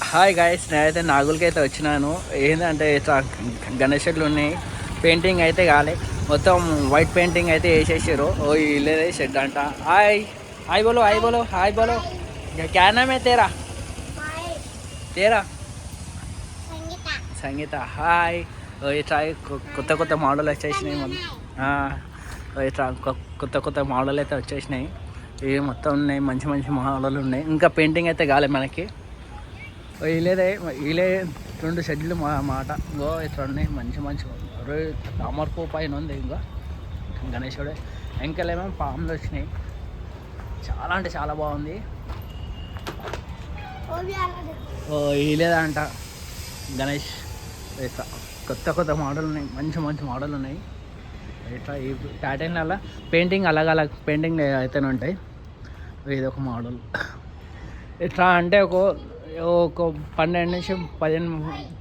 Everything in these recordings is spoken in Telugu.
హాయ్ గాయస్, నేనైతే నాగులకి అయితే వచ్చినాను. ఏంటంటే ఇట్లా గణేష్ షెడ్లు ఉన్నాయి. పెయింటింగ్ అయితే కాలే, మొత్తం వైట్ పెయింటింగ్ అయితే వేసేసారు. ఓ ఇల్లేదే షెడ్ అంట. హాయ్ హాయ్ బోలో, హాయ్ బోలో, హాయ్ బోలో. క్యా నామ్ హై తేరా? తేరా సంగీత. హాయ్. ఇట్లా కొత్త కొత్త మోడల్ వచ్చేసినాయి. ఇట్లా కొత్త కొత్త మోడల్ అయితే వచ్చేసినాయి. ఇవి మొత్తం ఉన్నాయి, మంచి మంచి మోడల్ ఉన్నాయి. ఇంకా పెయింటింగ్ అయితే కాలే మనకి. వీలేదే వీలే 2 షెడ్లు మాట. ఇంకో ఇట్లా ఉన్నాయి మంచి మంచి తామర పువ్వు పైన ఉంది. ఇంకా గణేశుడే ఇంకెళ్ళేమో పాములు వచ్చినాయి. చాలా అంటే చాలా బాగుంది. వీలేదంట గణేష్. ఇట్లా కొత్త కొత్త మోడల్ ఉన్నాయి, మంచి మంచి మోడల్ ఉన్నాయి. ఇట్లా ఈ ప్యాటర్న్లలో పెయింటింగ్ అలగ్ పెయింటింగ్ అయితేనే ఉంటాయి. ఇది ఒక మోడల్. ఎట్లా అంటే ఒక 12 నుంచి 15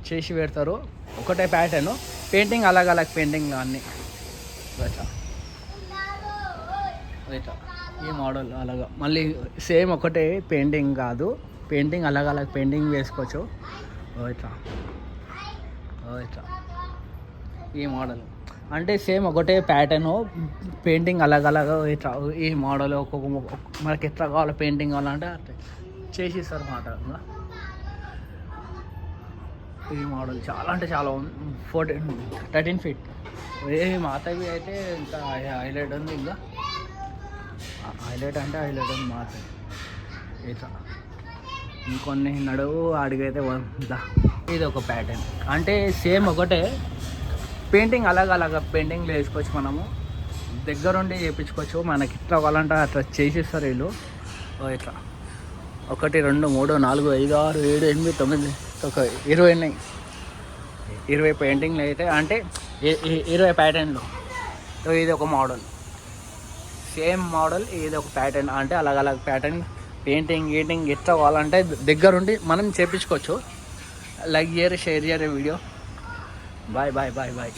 చేసి పెడతారు. ఒకటే ప్యాటర్ను పెయింటింగ్ అలగ్ పెయింటింగ్ అన్నీ. ఇట్లా ఈ మోడల్ అలాగా మళ్ళీ సేమ్ ఒకటే పెయింటింగ్ కాదు, పెయింటింగ్ అలగ్ పెయింటింగ్ వేసుకోవచ్చు. ఇట్లా ఇట్లా ఈ మోడల్ అంటే సేమ్ ఒకటే ప్యాటర్ను, పెయింటింగ్ అలగ్ ఇట్లా ఈ మోడల్ ఒక్కొక్క మనకి ఎట్లా కావాలో పెయింటింగ్ కావాలంటే అట్లా చేసిస్తారు అన్నమాట. ఈ మోడల్ చాలా అంటే చాలా 13 ఫీట్. మాతవి అయితే ఇంకా హైలైట్ ఉంది. ఇంకా హైలైట్ అంటే హైలైట్ ఉంది మాతవి. ఇట్లా ఇంకొన్ని నడువు అడిగైతే ఇది ఒక ప్యాటర్న్. అంటే సేమ్ ఒకటే పెయింటింగ్ అలగ్ పెయింటింగ్లో వేసుకోవచ్చు. మనము దగ్గరుండి చేయించుకోవచ్చు. మనకి ఇట్లా కావాలంటే అట్లా చేసిస్తారు వీళ్ళు. ఇట్లా 1 2 3 4 5 6 7 8 9 ఒక 20 ఉన్నాయి. 20 పెయింటింగ్లు అయితే అంటే 20 ప్యాటర్న్లు. ఇది ఒక మోడల్, సేమ్ మోడల్. ఇది ఒక ప్యాటర్న్. అంటే అలగ్ ప్యాటర్న్ పెయింటింగ్ గీటింగ్ ఎట్లా కావాలంటే దగ్గరుండి మనం చేయించుకోవచ్చు. లైక్ చేయరు, షేర్ చేయరు video. Bye bye bye bye.